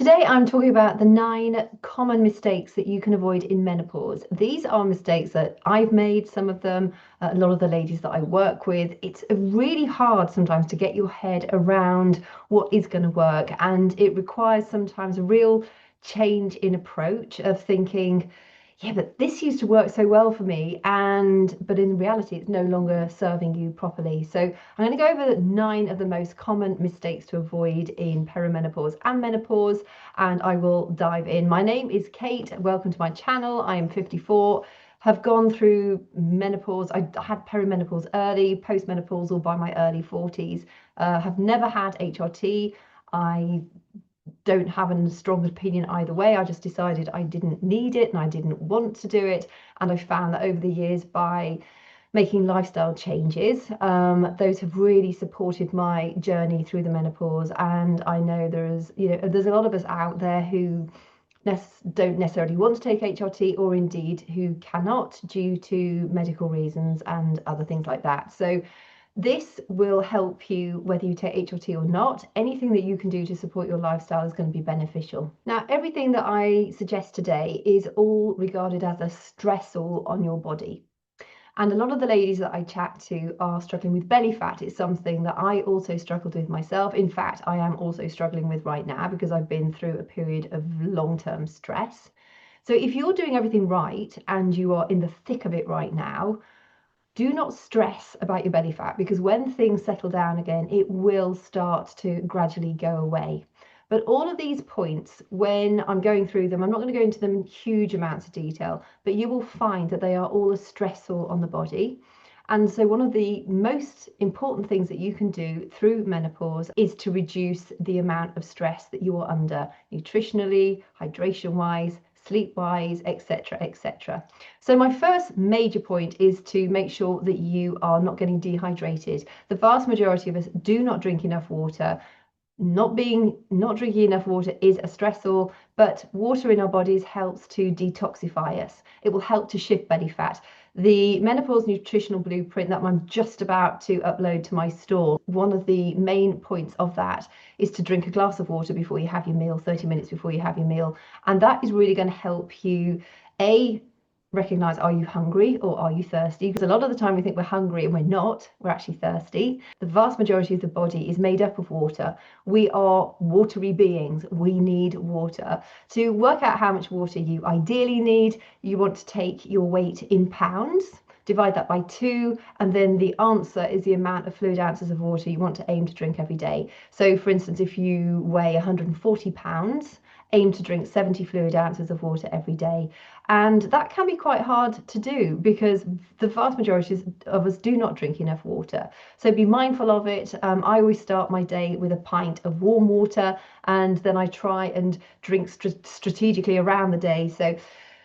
Today I'm talking about the 9 common mistakes that you can avoid in menopause. These are mistakes that I've made, some of them, a lot of the ladies that I work with. It's really hard sometimes to get your head around what is going to work, and it requires sometimes a real change in approach of thinking, yeah, but this used to work so well for me, but in reality it's no longer serving you properly. So I'm going to go over 9 of the most common mistakes to avoid in perimenopause and menopause, and I will dive in. My name is Kate. Welcome to my channel. I am 54, have gone through menopause. I had perimenopause early, postmenopausal by my early 40s, have never had HRT. I don't have a strong opinion either way. I just decided I didn't need it and I didn't want to do it. And I found that over the years, by making lifestyle changes, those have really supported my journey through the menopause. And I know there's a lot of us out there who don't necessarily want to take HRT, or indeed who cannot due to medical reasons and other things like that. So this will help you whether you take HRT or not. Anything that you can do to support your lifestyle is going to be beneficial. Now, everything that I suggest today is all regarded as a stressor on your body. And a lot of the ladies that I chat to are struggling with belly fat. It's something that I also struggled with myself. In fact, I am also struggling with right now because I've been through a period of long-term stress. So if you're doing everything right and you are in the thick of it right now, do not stress about your belly fat, because when things settle down again, it will start to gradually go away. But all of these points, when I'm going through them, I'm not going to go into them in huge amounts of detail, but you will find that they are all a stressor on the body. And so one of the most important things that you can do through menopause is to reduce the amount of stress that you are under, nutritionally, hydration wise, sleep wise, etc., etc. So my first major point is to make sure that you are not getting dehydrated. The vast majority of us do not drink enough water. Not drinking enough water is a stressor, but water in our bodies helps to detoxify us. It will help to shift belly fat. The menopause nutritional blueprint that I'm just about to upload to my store, one of the main points of that is to drink a glass of water before you have your meal, 30 minutes before you have your meal. And that is really going to help you, recognize, are you hungry or are you thirsty? Because a lot of the time we think we're hungry and we're not, we're actually thirsty. The vast majority of the body is made up of water. We are watery beings. We need water. To work out how much water you ideally need, you want to take your weight in pounds, divide that by 2, and then the answer is the amount of fluid ounces of water you want to aim to drink every day. So for instance, if you weigh 140 pounds, aim to drink 70 fluid ounces of water every day. And that can be quite hard to do because the vast majority of us do not drink enough water. So be mindful of it. I always start my day with a pint of warm water, and then I try and drink strategically around the day. So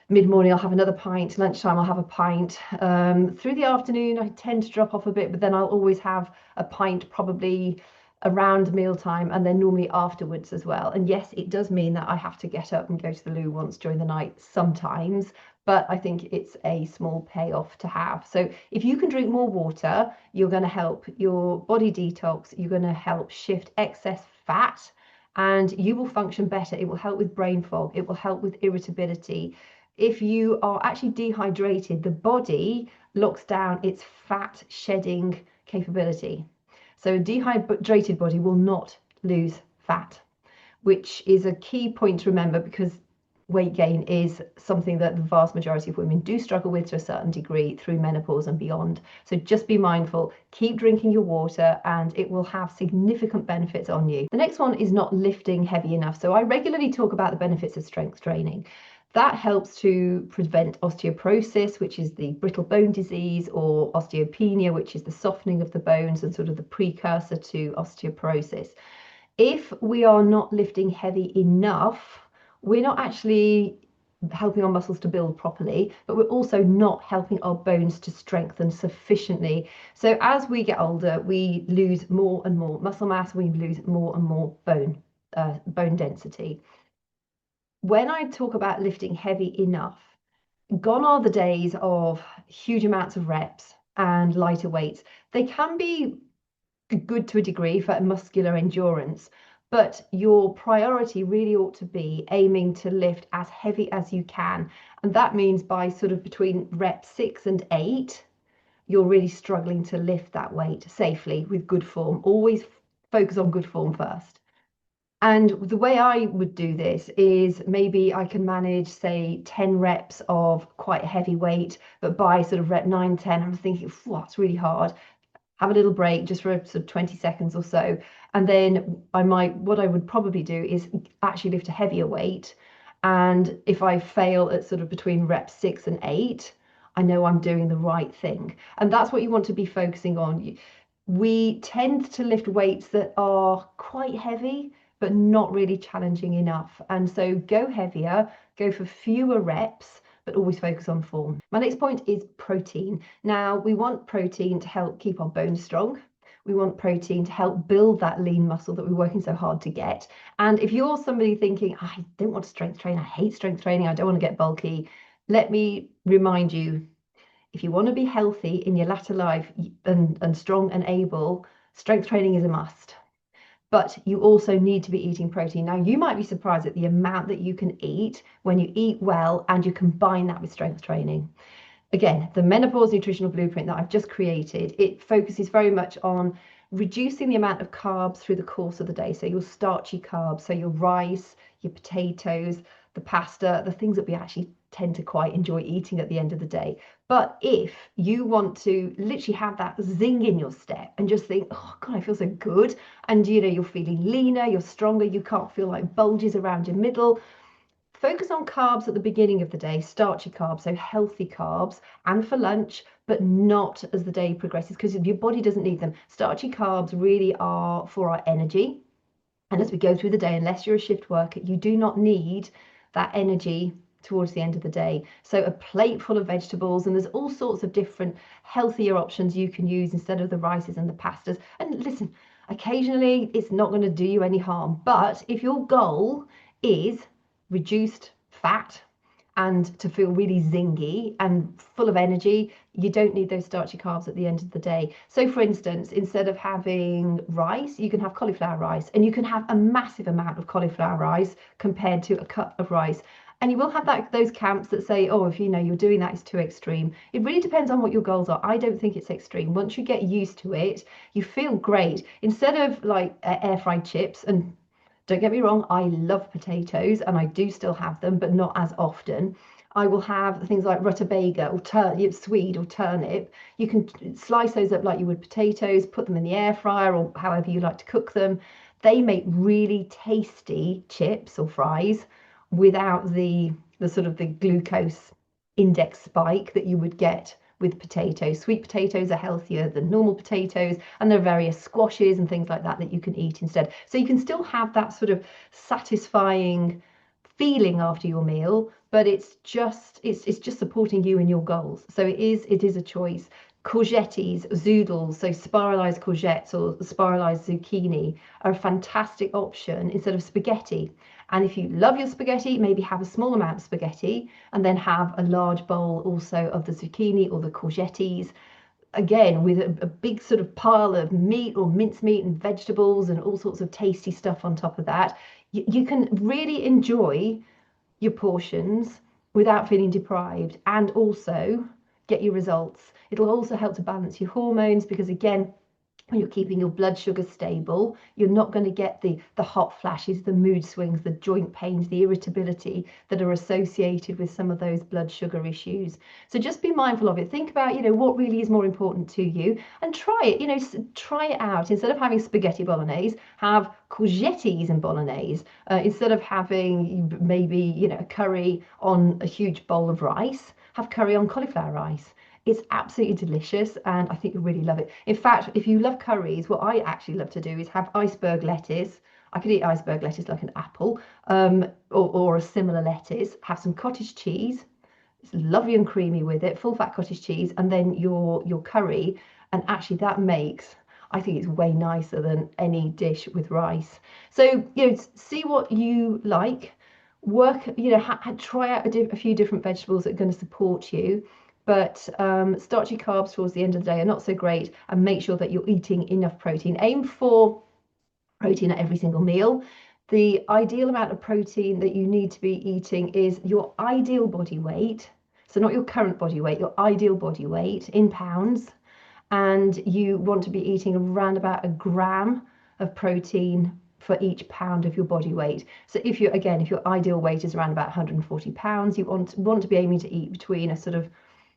mid-morning I'll have another pint, lunchtime I'll have a pint. Through the afternoon I tend to drop off a bit, but then I'll always have a pint probably around mealtime, and then normally afterwards as well. And yes, it does mean that I have to get up and go to the loo once during the night sometimes, but I think it's a small payoff to have. So if you can drink more water, you're going to help your body detox, you're going to help shift excess fat, and you will function better. It will help with brain fog, it will help with irritability. If you are actually dehydrated, the body locks down its fat shedding capability. So a dehydrated body will not lose fat, which is a key point to remember, because weight gain is something that the vast majority of women do struggle with to a certain degree through menopause and beyond. So just be mindful, keep drinking your water, and it will have significant benefits on you. The next one is not lifting heavy enough. So I regularly talk about the benefits of strength training. That helps to prevent osteoporosis, which is the brittle bone disease, or osteopenia, which is the softening of the bones and sort of the precursor to osteoporosis. If we are not lifting heavy enough, we're not actually helping our muscles to build properly, but we're also not helping our bones to strengthen sufficiently. So as we get older, we lose more and more muscle mass, we lose more and more bone density. When I talk about lifting heavy enough, gone are the days of huge amounts of reps and lighter weights. They can be good to a degree for muscular endurance, but your priority really ought to be aiming to lift as heavy as you can. And that means by sort of between rep 6 and 8, you're really struggling to lift that weight safely with good form. Always focus on good form first. And the way I would do this is maybe I can manage, say, 10 reps of quite heavy weight, but by sort of rep 9, 10, I'm thinking, that's really hard. Have a little break just for sort of 20 seconds or so. And then what I would probably do is actually lift a heavier weight. And if I fail at sort of between rep 6 and 8, I know I'm doing the right thing. And that's what you want to be focusing on. We tend to lift weights that are quite heavy, but not really challenging enough. And so go heavier, go for fewer reps, but always focus on form. My next point is protein. Now, we want protein to help keep our bones strong. We want protein to help build that lean muscle that we're working so hard to get. And if you're somebody thinking, I don't want to strength train, I hate strength training, I don't want to get bulky, let me remind you, if you want to be healthy in your latter life and strong and able, strength training is a must. But you also need to be eating protein. Now, you might be surprised at the amount that you can eat when you eat well and you combine that with strength training. Again, the menopause nutritional blueprint that I've just created, it focuses very much on reducing the amount of carbs through the course of the day. So your starchy carbs, so your rice, your potatoes, the pasta, the things that we actually tend to quite enjoy eating at the end of the day. But if you want to literally have that zing in your step and just think, oh God, I feel so good, and you're feeling leaner, you're stronger, you can't feel like bulges around your middle, focus on carbs at the beginning of the day, starchy carbs, so healthy carbs, and for lunch, but not as the day progresses, because your body doesn't need them. Starchy carbs really are for our energy. And as we go through the day, unless you're a shift worker, you do not need that energy towards the end of the day. So a plate full of vegetables, and there's all sorts of different healthier options you can use instead of the rices and the pastas. And listen, occasionally it's not going to do you any harm. But if your goal is reduced fat and to feel really zingy and full of energy, you don't need those starchy carbs at the end of the day. So for instance, instead of having rice, you can have cauliflower rice, and you can have a massive amount of cauliflower rice compared to a cup of rice. And you will have those camps that say, oh, if you're doing that, it's too extreme. It really depends on what your goals are. I don't think it's extreme. Once you get used to it, you feel great. Instead of like air fried chips, and don't get me wrong, I love potatoes and I do still have them, but not as often. I will have things like rutabaga or swede or turnip. You can slice those up like you would potatoes, put them in the air fryer or however you like to cook them. They make really tasty chips or fries without the sort of the glucose index spike that you would get with potatoes. Sweet potatoes are healthier than normal potatoes, and there are various squashes and things like that you can eat instead. So you can still have that sort of satisfying feeling after your meal, but it's just supporting you and your goals. So it is a choice. Courgettes, zoodles, so spiralized courgettes or spiralized zucchini are a fantastic option instead of spaghetti. And if you love your spaghetti, maybe have a small amount of spaghetti and then have a large bowl also of the zucchini or the courgettes, again with a big sort of pile of meat or mincemeat and vegetables and all sorts of tasty stuff on top of that. You can really enjoy your portions without feeling deprived and also get your results. It'll also help to balance your hormones, because again, when you're keeping your blood sugar stable, you're not going to get the hot flashes, the mood swings, the joint pains, the irritability that are associated with some of those blood sugar issues. So just be mindful of it. Think about, what really is more important to you, and try it. Try it out. Instead of having spaghetti bolognese, have courgettes and bolognese. Instead of having maybe, a curry on a huge bowl of rice, have curry on cauliflower rice. It's absolutely delicious, and I think you'll really love it. In fact, if you love curries, what I actually love to do is have iceberg lettuce. I could eat iceberg lettuce like an apple, or a similar lettuce. Have some cottage cheese. It's lovely and creamy with it, full fat cottage cheese, and then your curry. And actually, that makes, I think it's way nicer than any dish with rice. So see what you like. Work, try out a few different vegetables that are going to support you. But starchy carbs towards the end of the day are not so great, and make sure that you're eating enough protein. Aim for protein at every single meal. The ideal amount of protein that you need to be eating is your ideal body weight. So not your current body weight, your ideal body weight in pounds. And you want to be eating around about a gram of protein for each pound of your body weight. So if you're, again, if your ideal weight is around about 140 pounds, you want to be aiming to eat between a sort of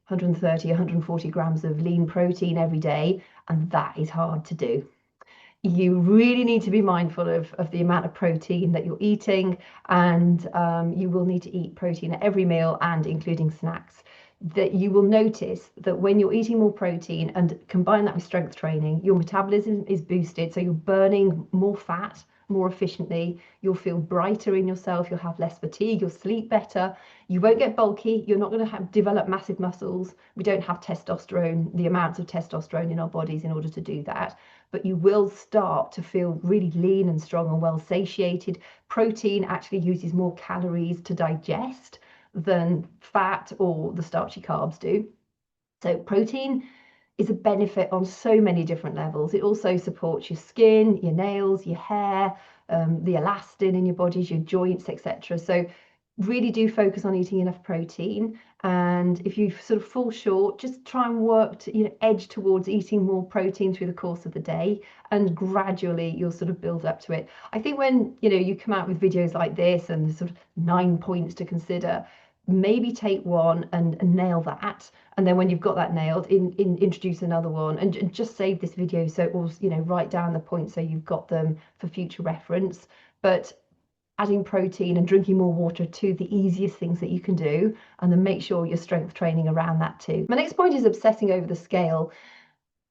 130, 140 grams of lean protein every day. And that is hard to do. You really need to be mindful of the amount of protein that you're eating, and you will need to eat protein at every meal and including snacks. That you will notice that when you're eating more protein and combine that with strength training, your metabolism is boosted, so you're burning more fat more efficiently, you'll feel brighter in yourself, you'll have less fatigue, you'll sleep better, you won't get bulky, you're not going to develop massive muscles. We don't have testosterone, the amounts of testosterone in our bodies in order to do that, but you will start to feel really lean and strong and well satiated. Protein actually uses more calories to digest than fat or the starchy carbs do. So protein is a benefit on so many different levels. It also supports your skin, your nails, your hair, the elastin in your bodies, your joints, etc. So really do focus on eating enough protein. And if you sort of fall short, just try and work to, edge towards eating more protein through the course of the day, and gradually you'll sort of build up to it. I think when you come out with videos like this and sort of 9 points to consider, maybe take one and nail that, and then when you've got that nailed, introduce another one, and just save this video, so or write down the points so you've got them for future reference. But adding protein and drinking more water are two of the easiest things that you can do, and then make sure you're strength training around that too. My next point is obsessing over the scale.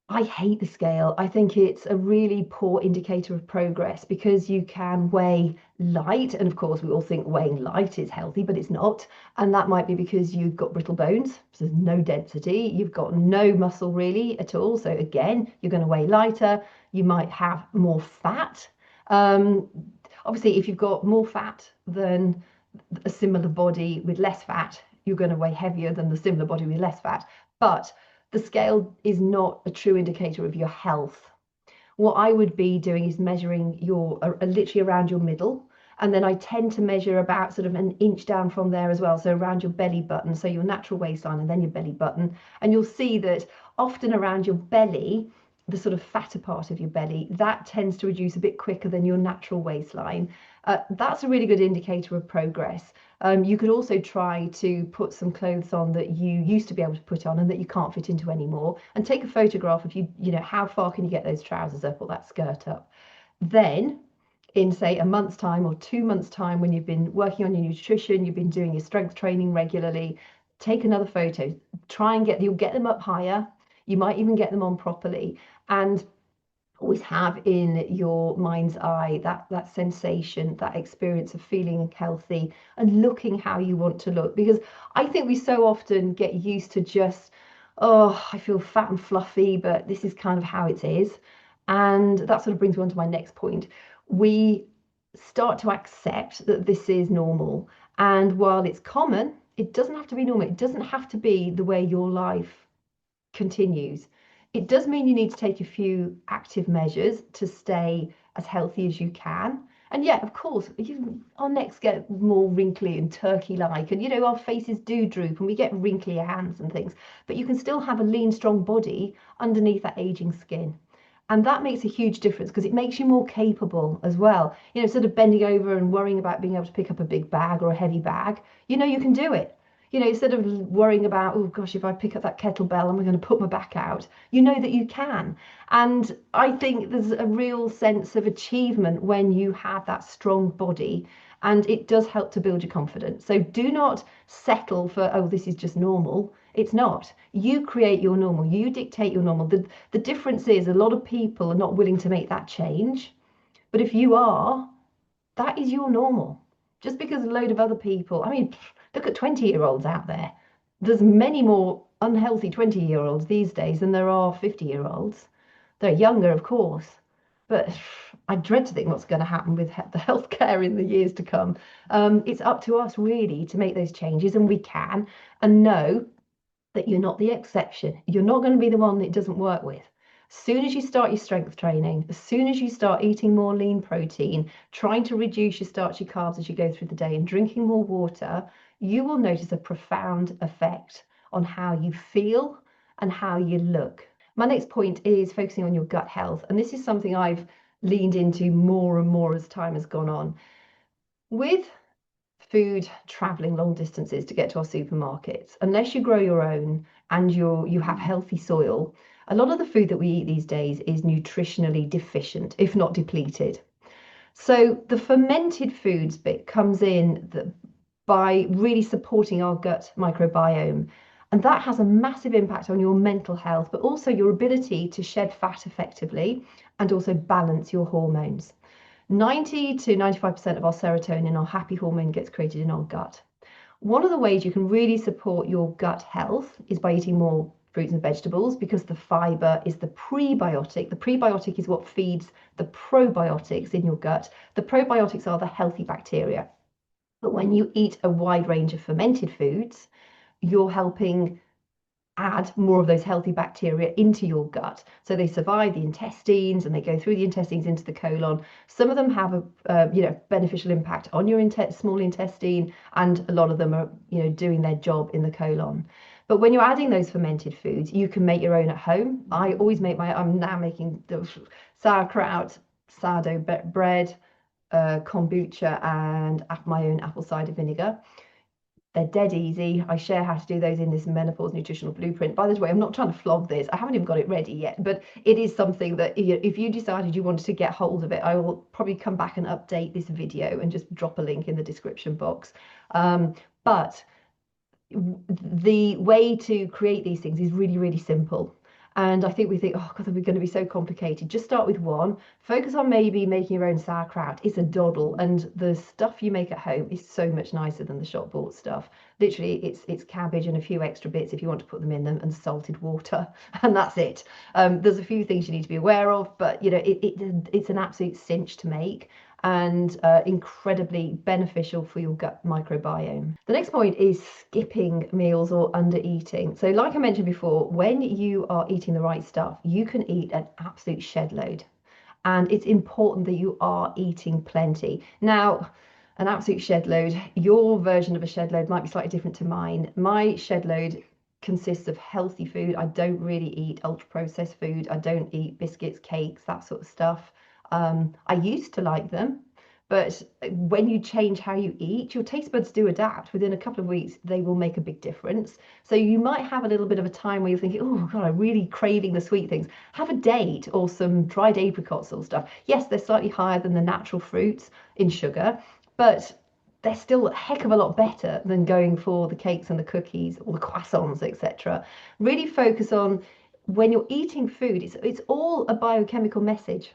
I hate the scale. I think it's a really poor indicator of progress, because you can weigh light, and of course we all think weighing light is healthy, but it's not. And that might be because you've got brittle bones, so there's no density, you've got no muscle really at all, so again you're going to weigh lighter. You might have more fat. Obviously if you've got more fat than a similar body with less fat, you're going to weigh heavier than the similar body with less fat. But the scale is not a true indicator of your health. What I would be doing is measuring your literally around your middle, and then I tend to measure about sort of an inch down from there as well, so around your belly button, so your natural waistline and then your belly button. And you'll see that often around your belly, the sort of fatter part of your belly, that tends to reduce a bit quicker than your natural waistline. That's a really good indicator of progress. You could also try to put some clothes on that you used to be able to put on and that you can't fit into anymore, and take a photograph of how far can you get those trousers up or that skirt up. Then in say a month's time or 2 months time, when you've been working on your nutrition, you've been doing your strength training regularly, take another photo, try and you'll get them up higher, you might even get them on properly, and always have in your mind's eye that sensation, that experience of feeling healthy and looking how you want to look. Because I think we so often get used to just, oh, I feel fat and fluffy, but this is kind of how it is. And that sort of brings me on to my next point. We start to accept that this is normal, and while it's common, it doesn't have to be normal. It doesn't have to be the way your life continues. It does mean you need to take a few active measures to stay as healthy as you can. And yeah, of course, our necks get more wrinkly and turkey-like, and our faces do droop and we get wrinklier hands and things, but you can still have a lean, strong body underneath that aging skin. And that makes a huge difference, because it makes you more capable as well. Instead of bending over and worrying about being able to pick up a big bag or a heavy bag, you can do it. Instead of worrying about, oh gosh, if I pick up that kettlebell, am I going to put my back out? You know that you can. And I think there's a real sense of achievement when you have that strong body, and it does help to build your confidence. So do not settle for, oh, this is just normal. It's not. You create your normal. You dictate your normal. The difference is a lot of people are not willing to make that change. But if you are, that is your normal. Just because a load of other people, I mean, look at 20-year-olds out there. There's many more unhealthy 20-year-olds these days than there are 50-year-olds. They're younger, of course, but I dread to think what's going to happen with the healthcare in the years to come. It's up to us really to make those changes, and we can, and know that you're not the exception. You're not going to be the one that it doesn't work with. Soon as you start your strength training, as soon as you start eating more lean protein, trying to reduce your starchy carbs as you go through the day and drinking more water, you will notice a profound effect on how you feel and how you look. My next point is focusing on your gut health. And this is something I've leaned into more and more as time has gone on. With food traveling long distances to get to our supermarkets, unless you grow your own and you have healthy soil, a lot of the food that we eat these days is nutritionally deficient, if not depleted. So the fermented foods bit comes in by really supporting our gut microbiome. And that has a massive impact on your mental health, but also your ability to shed fat effectively and also balance your hormones. 90 to 95% of our serotonin, our happy hormone, gets created in our gut. One of the ways you can really support your gut health is by eating more fruits and vegetables, because the fiber is the prebiotic. The prebiotic is what feeds the probiotics in your gut. The probiotics are the healthy bacteria. But when you eat a wide range of fermented foods, you're helping add more of those healthy bacteria into your gut. So they survive the intestines and they go through the intestines into the colon. Some of them have a beneficial impact on your small intestine, and a lot of them are doing their job in the colon. But when you're adding those fermented foods, you can make your own at home. I'm now making the sauerkraut, sourdough bread, kombucha, and my own apple cider vinegar. They're dead easy. I share how to do those in this menopause nutritional blueprint. By the way, I'm not trying to flog this. I haven't even got it ready yet, but it is something that if you decided you wanted to get hold of it, I will probably come back and update this video and just drop a link in the description box. But the way to create these things is really, really simple. And I think we think, oh God, we're going to be so complicated. Just start with one. Focus on maybe making your own sauerkraut. It's a doddle, and the stuff you make at home is so much nicer than the shop bought stuff. Literally, it's cabbage and a few extra bits if you want to put them in them, and salted water, and that's it. There's a few things you need to be aware of, but it's an absolute cinch to make, and incredibly beneficial for your gut microbiome. The next point is skipping meals or under eating. So like I mentioned before, when you are eating the right stuff, you can eat an absolute shed load. And it's important that you are eating plenty. Now, an absolute shed load, your version of a shed load might be slightly different to mine. My shed load consists of healthy food. I don't really eat ultra processed food. I don't eat biscuits, cakes, that sort of stuff. I used to like them, but when you change how you eat, your taste buds do adapt. Within a couple of weeks, they will make a big difference. So you might have a little bit of a time where you're thinking, oh God, I'm really craving the sweet things. Have a date or some dried apricots or stuff. Yes, they're slightly higher than the natural fruits in sugar, but they're still a heck of a lot better than going for the cakes and the cookies or the croissants, etc. Really focus on, when you're eating food, it's all a biochemical message.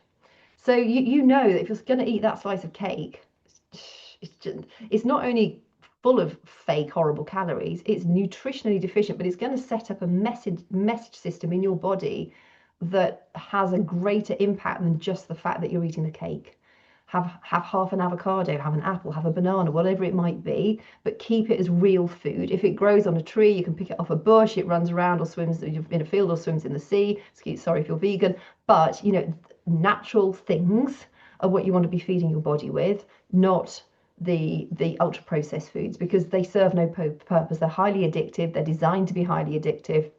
So you know that if you're going to eat that slice of cake, it's not only full of fake horrible calories, it's nutritionally deficient, but it's going to set up a message system in your body that has a greater impact than just the fact that you're eating the cake. Have half an avocado, have an apple, have a banana, whatever it might be, but keep it as real food. If it grows on a tree, you can pick it off a bush, it runs around or swims in a field or swims in the sea. Sorry if you're vegan, but natural things are what you want to be feeding your body with, not the ultra processed foods, because they serve no purpose. They're highly addictive. They're designed to be highly addictive,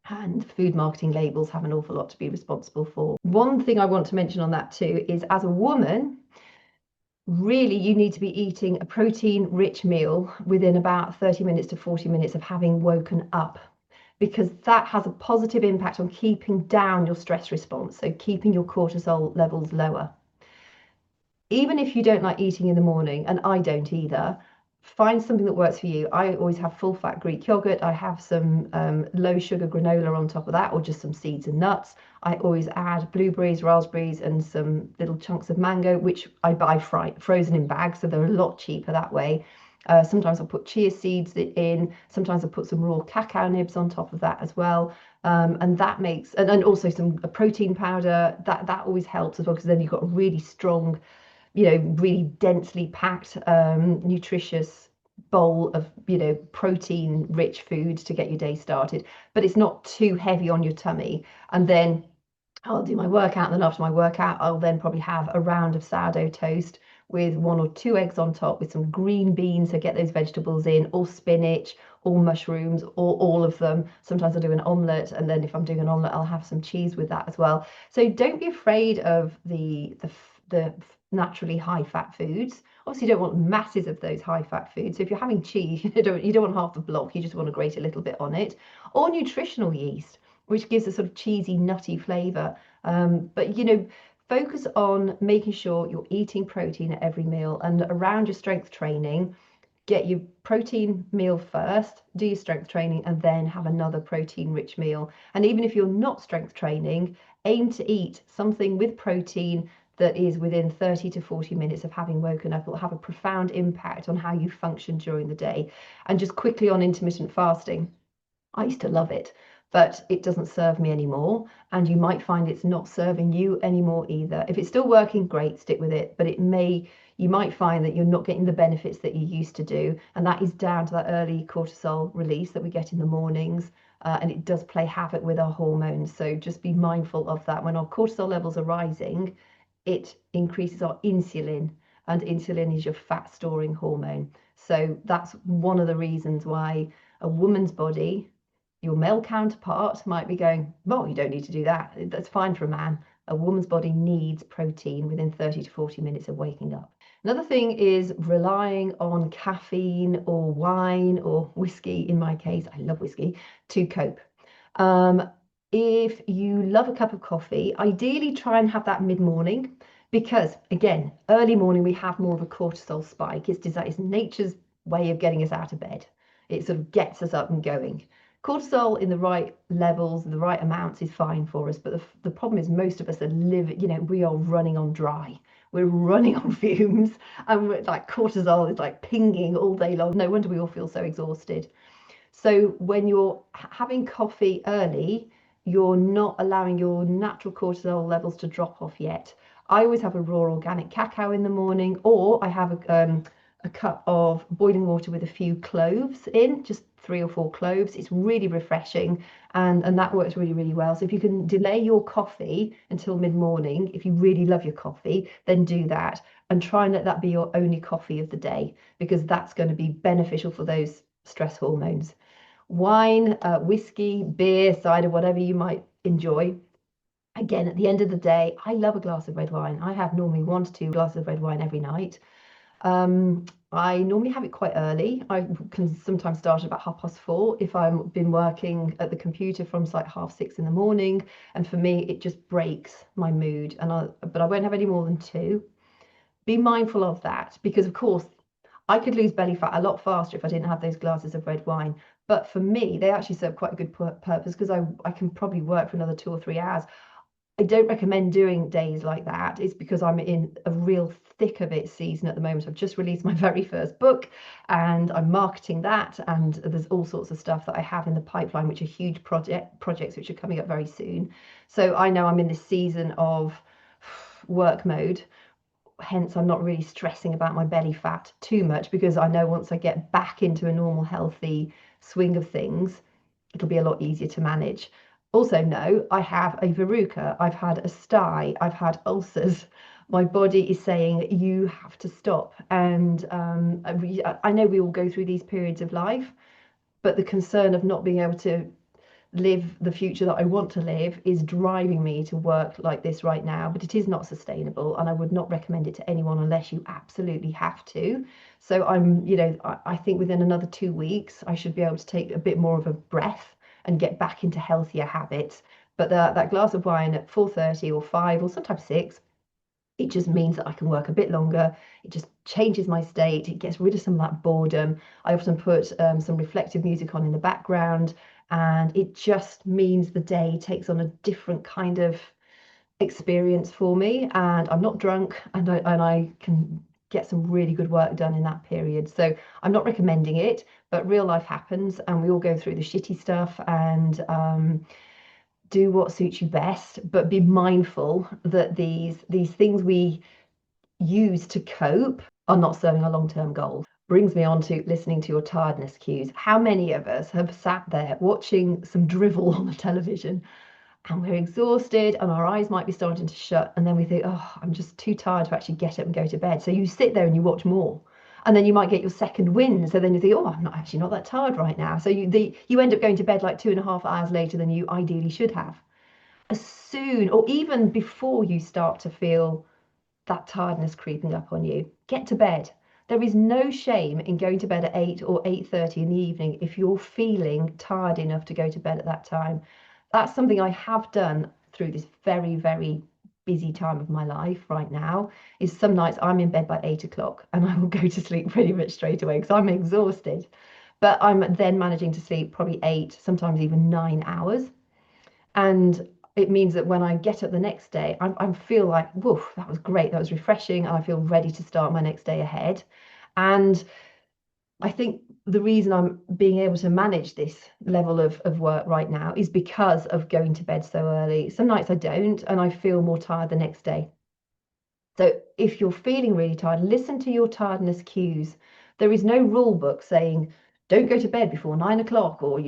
and food marketing labels have an awful lot to be responsible for. One thing I want to mention on that too is, as a woman, really you need to be eating a protein rich meal within about 30 minutes to 40 minutes of having woken up, because that has a positive impact on keeping down your stress response, so keeping your cortisol levels lower. Even if you don't like eating in the morning, and I don't either, find something that works for you. I always have full fat Greek yogurt. I have some low sugar granola on top of that, or just some seeds and nuts. I always add blueberries, raspberries, and some little chunks of mango, which I buy frozen in bags, so they're a lot cheaper that way. Sometimes I'll put chia seeds in. Sometimes I'll put some raw cacao nibs on top of that as well. And that makes, and also a protein powder, that always helps as well, because then you've got a really strong, really densely packed, nutritious bowl of, protein rich foods to get your day started, but it's not too heavy on your tummy. And then I'll do my workout, and then after my workout, I'll then probably have a round of sourdough toast with 1 or 2 eggs on top with some green beans, so get those vegetables in, or spinach, or mushrooms, or all of them. Sometimes I'll do an omelette, and then if I'm doing an omelette, I'll have some cheese with that as well. So don't be afraid of the naturally high fat foods. Obviously, you don't want masses of those high fat foods. So if you're having cheese, you don't want half the block, you just want to grate a little bit on it. Or nutritional yeast, which gives a sort of cheesy, nutty flavour. But focus on making sure you're eating protein at every meal, and around your strength training, get your protein meal first, do your strength training, and then have another protein rich meal. And even if you're not strength training, aim to eat something with protein that is within 30 to 40 minutes of having woken up. It will have a profound impact on how you function during the day. And just quickly on intermittent fasting, I used to love it, but it doesn't serve me anymore. And you might find it's not serving you anymore either. If it's still working, great, stick with it. But you might find that you're not getting the benefits that you used to do. And that is down to that early cortisol release that we get in the mornings. And it does play havoc with our hormones. So just be mindful of that. When our cortisol levels are rising, it increases our insulin, and insulin is your fat storing hormone. So that's one of the reasons why a woman's body, your male counterpart, might be going, well, you don't need to do that. That's fine for a man. A woman's body needs protein within 30 to 40 minutes of waking up. Another thing is relying on caffeine or wine or whiskey, in my case, I love whiskey, to cope. If you love a cup of coffee, ideally try and have that mid-morning, because again, early morning we have more of a cortisol spike. It's nature's way of getting us out of bed. It sort of gets us up and going. Cortisol in the right levels, the right amounts is fine for us, but the problem is most of us are we are running on dry. We're running on fumes, and like cortisol is like pinging all day long. No wonder we all feel so exhausted. So when you're having coffee early, you're not allowing your natural cortisol levels to drop off yet. I always have a raw organic cacao in the morning, or I have a cup of boiling water with a few cloves in, just 3 or 4 cloves. It's really refreshing, and that works really, really well. So if you can delay your coffee until mid-morning, if you really love your coffee, then do that, and try and let that be your only coffee of the day, because that's going to be beneficial for those stress hormones. Wine, whiskey, beer, cider, whatever you might enjoy. Again, at the end of the day, I love a glass of red wine. I have normally 1 to 2 glasses of red wine every night. I normally have it quite early. I can sometimes start at about 4:30 if I've been working at the computer from like 6:30 in the morning. And for me, it just breaks my mood. But I won't have any more than 2. Be mindful of that, because of course I could lose belly fat a lot faster if I didn't have those glasses of red wine. But for me, they actually serve quite a good purpose, because I can probably work for another 2 or 3 hours. I don't recommend doing days like that. It's because I'm in a real thick of it season at the moment. I've just released my very first book, and I'm marketing that. And there's all sorts of stuff that I have in the pipeline, which are huge projects which are coming up very soon. So I know I'm in this season of work mode. Hence, I'm not really stressing about my belly fat too much, because I know once I get back into a normal, healthy swing of things, it'll be a lot easier to manage. Also, no, I have a verruca, I've had a sty, I've had ulcers. My body is saying you have to stop. And I know we all go through these periods of life, but the concern of not being able to live the future that I want to live is driving me to work like this right now. But it is not sustainable, and I would not recommend it to anyone unless you absolutely have to. So I think within another 2 weeks I should be able to take a bit more of a breath and get back into healthier habits. But that glass of wine at 4:30 or 5 or sometimes 6, it just means that I can work a bit longer. It just changes my state. It gets rid of some of that boredom. I often put some reflective music on in the background, and it just means the day takes on a different kind of experience for me. And I'm not drunk, and I can get some really good work done in that period. So I'm not recommending it, but real life happens, and we all go through the shitty stuff. And do what suits you best, but be mindful that these things we use to cope are not serving our long-term goals. Brings me on to listening to your tiredness cues. How many of us have sat there watching some drivel on the television and we're exhausted and our eyes might be starting to shut, and then we think, oh, I'm just too tired to actually get up and go to bed. So you sit there and you watch more, and then you might get your second wind. So then you think, oh, I'm not that tired right now. So you end up going to bed like 2.5 hours later than you ideally should have. As soon or even before you start to feel that tiredness creeping up on you, get to bed. There is no shame in going to bed at 8 or 8:30 in the evening if you're feeling tired enough to go to bed at that time. That's something I have done through this very, very busy time of my life right now. Is some nights I'm in bed by 8 o'clock and I will go to sleep pretty much straight away because I'm exhausted. But I'm then managing to sleep probably 8, sometimes even 9 hours. And it means that when I get up the next day, I feel like, woof, that was great, that was refreshing, and I feel ready to start my next day ahead. And I think the reason I'm being able to manage this level of work right now is because of going to bed so early. Some nights I don't, and I feel more tired the next day. So if you're feeling really tired, listen to your tiredness cues. There is no rule book saying don't go to bed before 9 o'clock, or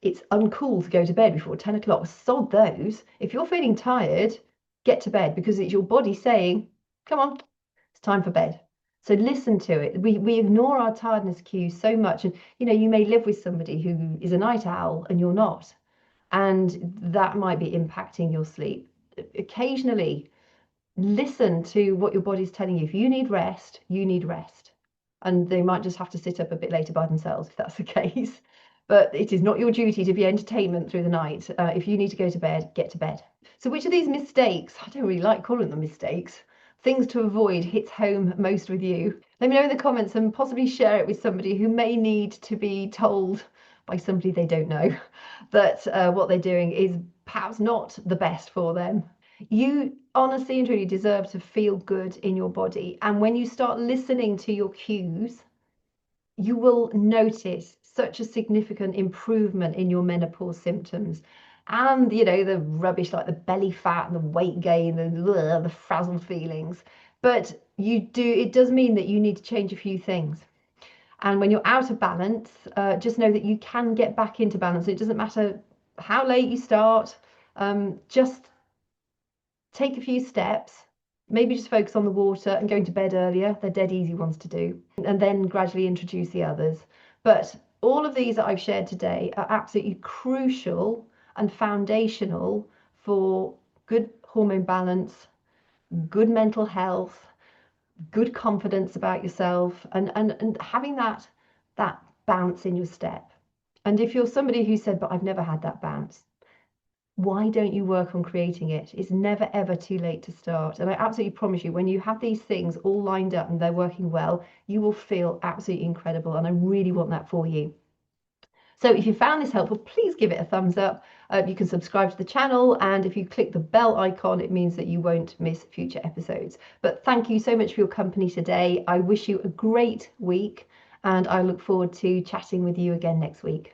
it's uncool to go to bed before 10 o'clock. Sod those. If you're feeling tired, get to bed, because it's your body saying, come on, it's time for bed. So listen to it. We ignore our tiredness cues so much. And you may live with somebody who is a night owl and you're not. And that might be impacting your sleep. Occasionally, listen to what your body's telling you. If you need rest, you need rest. And they might just have to sit up a bit later by themselves if that's the case. But it is not your duty to be entertainment through the night. If you need to go to bed, get to bed. So which of these mistakes, I don't really like calling them mistakes, things to avoid, hits home most with you? Let me know in the comments and possibly share it with somebody who may need to be told by somebody they don't know that what they're doing is perhaps not the best for them. You honestly and truly deserve to feel good in your body. And when you start listening to your cues, you will notice such a significant improvement in your menopause symptoms. And, the rubbish like the belly fat and the weight gain and the frazzled feelings. But it does mean that you need to change a few things. And when you're out of balance, just know that you can get back into balance. It doesn't matter how late you start, just take a few steps, maybe just focus on the water and going to bed earlier. They're dead easy ones to do. And then gradually introduce the others. But all of these that I've shared today are absolutely crucial and foundational for good hormone balance, good mental health, good confidence about yourself, and having that bounce in your step. And if you're somebody who said, but I've never had that bounce, why don't you work on creating it? It's never, ever too late to start. And I absolutely promise you, when you have these things all lined up and they're working well, you will feel absolutely incredible. And I really want that for you. So if you found this helpful, please give it a thumbs up. You can subscribe to the channel. And if you click the bell icon, it means that you won't miss future episodes. But thank you so much for your company today. I wish you a great week, and I look forward to chatting with you again next week.